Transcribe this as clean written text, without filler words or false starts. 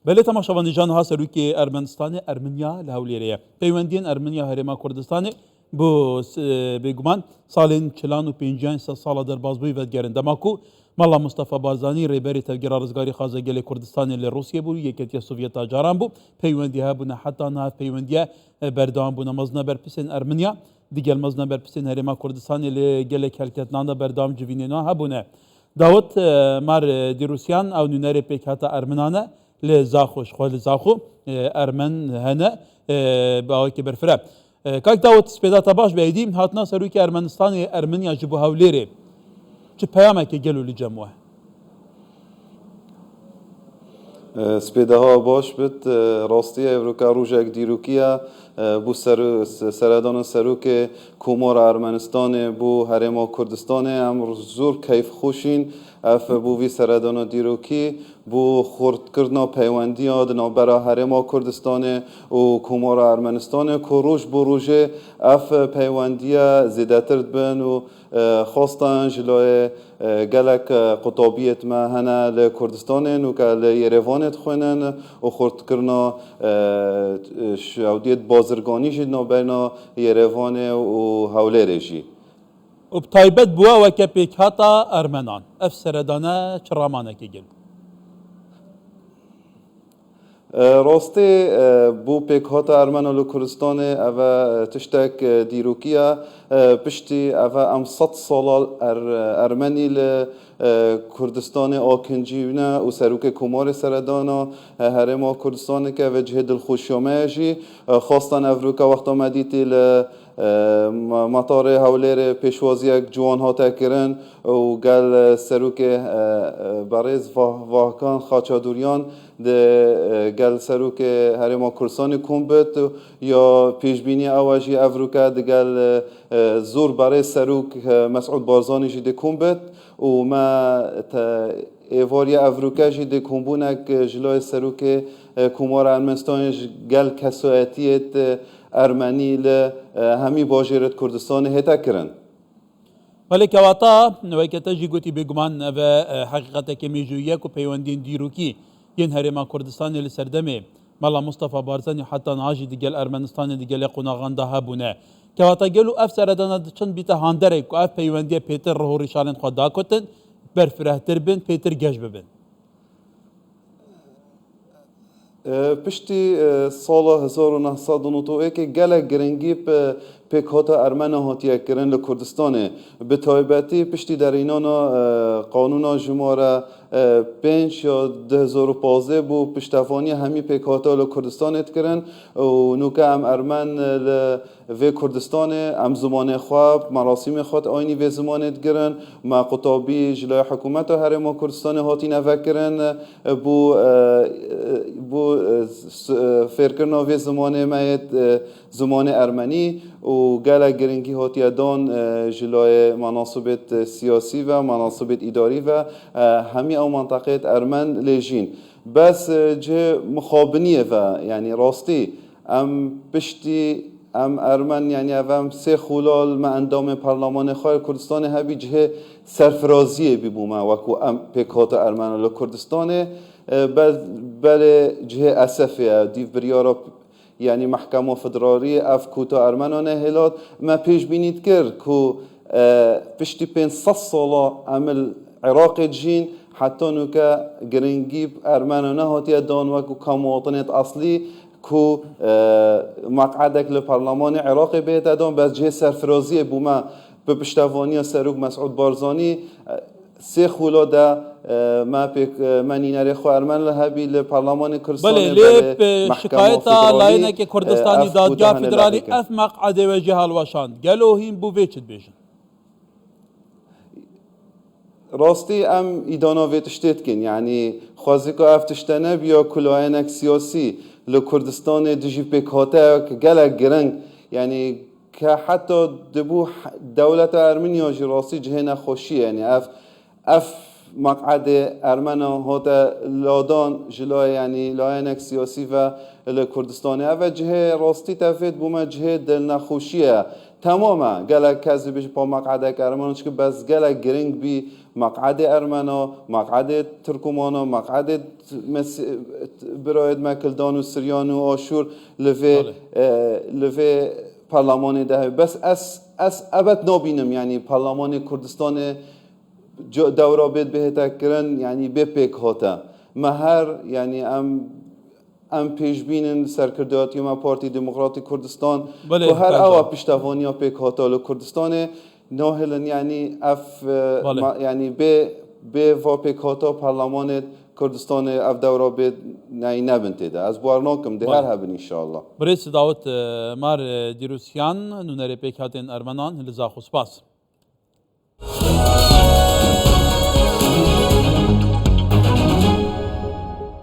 بله تماشاوندگان ها سروکی ارمنستان ارمنیا لهولیریه پیوندین ارمنیا هرما کردستان بو بگمان سالین 45 سال در بازبوی و گرنده ماکو مالا مصطفى بارزانی ریبری تفجیر رزگاری خازگل کردستان لروسیه بو یکیتی سوویت جاران بو پیوندی ها بونه حتی نه پیوندی بردام بونه مزنا بر پسین ارمنیا دیگر مزنا بر پسین هرما کردستان لگل کلکتنان بردام جوینینا ها بونه داوت مار دیروسیان او نونری پیکاتا ارمنانه لزاخوش خال زاخو ارمن هنا باوی که برفره کاک داوت سپیدات باش بیدیم هاتنا سروی ارمنستان ارمنیا جبو هاولیره چه پیامه که گلو لجموه سپیده ها باش بد راستی evroka روژک دیروکیا بو سردان سروک کومار ارمنستان بو هرما کردستان امر زور کیف خوشین اف بو وی سردان دیروکی بو خورد کردنا پیوندی آدنا برا هرما کردستان و کومار ارمنستان که روش بو روژه اف پیوندی زیدتر بن و خواستن جلوی گلک قطابیت ما هنه لکردستان و که لیروانت خوینن و خورد کرنا شودیت بازرگانی جدنا بینا یروان و هوله جی و بتایبت بوا و که پیکاتا ارمنان اف سردانه چرامانه که گل راستی بو پیکات ارمن و کردستان او تشتک دیروکیا پشتی او ام 100 سال ارمنی ل کردستان آکنجیونه و سروک کمار سردانا هرما کردستان که وجه دلخوشیامه جی خواستن افروکا وقت آمدیتی ل مطار هولیر پیشوازی جوان ها تکرن و گل سروک بارز واکان خاچادوریان ده گل سروک هرما کردستان کمبت یا پیشبینی آواجی افروکا ده گل زور بارز سروک مسعود بارزانی جی ده کمبت و ما ایواری افروکا جی ده کمبونک جلوی سروک کمار ارمنستان گل کسایتیت ارمنی ل همی باجرت کردستان هتا کرن ولی که واتا وقتی جی گویی بگمان و حقیقت که میجویه کو پیوندین دیروکی ین هرما کردستان لسردمه مالا مصطفى بارزانی حتی ناجی دیگل ارمنستان دیگل قناغان ده بونه که واتا گلو اف سردانه چند بیت هاندره کو اف پیوندی پیتر رهوری شالن خود داکتن برفره تربن پیتر گج ببن پشتی سال 1991 که گله گرنگی پیکات ارمن هاتیه کرن لکردستانه به تایبتی پشتی در اینانا قانون جماره 5 یا 2015 بو پشتوانی همی پیکات لکردستانت کرن و نوکه هم ارمن و کردستان ام زمان خواب مراسم خود آینی و زمانت گرن ما قطابی جلوی حکومت هرما کردستان هاتی نوکرن بو فرکرنا و زمان مایت زمان ارمنی و گله گرنگی هاتی دان جلوی مناصبت سیاسی و مناصبت اداری و همی او منطقه ارمن لیجین بس جه مخابنیه و یعنی راستی ام پشتی ام ارمن یعنی اوام سه خلال ما اندام پارلمان خواهر کردستان هبی جه سرفرازیه بیبومه وکو ام پیکات ارمن و کردستانه بله جه اسفه دیو بریارا یعنی محکمه فدرالی اف کوتا ارمنانه هلاد ما پیش بینید کرد که پشتی 500 ساله عمل عراق جین حتی نوکه گرنگی ارمنانه هاتی دان وکو کمواطنت اصلی کو مقعدک لپارلمان عراق بیت دان بس جه سرفرازی بوما به پشتوانی سروک مسعود بارزانی سه خولا ده ما پیک منی نری خو ارمن لهبی لپارلمان کردستان بله لیپ شکایت لاینه که کردستانی دادگاه فدرالی اف مقعد و جهال وشان گلو هیم بو ویچت بیشن راستی ام ایدانا ویتشتید کن یعنی خوازی که افتشتنه بیا کلاینک سیاسی لکردستان دجی پیکاته که گلک گرنگ یعنی که حتی دبو دولت ارمنیا جی راستی جه نخوشی یعنی اف مقعد ارمنا هاتا لادان جلوی یعنی لاینک سیاسی و لکردستان و جه راستی تفید بوم جه دل نخوشیه تماما گله کسی بیش با مقعد ارمنش که بس گله گرینگ بی مقعد ارمنا مقعد ترکمانا مقعد براید مکلدان و سریان و آشور لفه پارلمان ده بس اس ابد نبینم یعنی پارلمان کردستان دورا بید بهتا کرن یعنی بپیک هاتا مهر یعنی ام پیش بینن سرکرداتی ما پارتی دموکراتی کردستان و هر اوا پشتوانی پیک هاتا کردستان ناهلن یعنی یعنی به و پیک هاتا پارلمان کردستان اف دورا بید نبنته ده از بارناکم ده هر هبن انشاءالله بريس داوت مار ديروسيان نونري بيكاتين ارمنان لزاخو سباس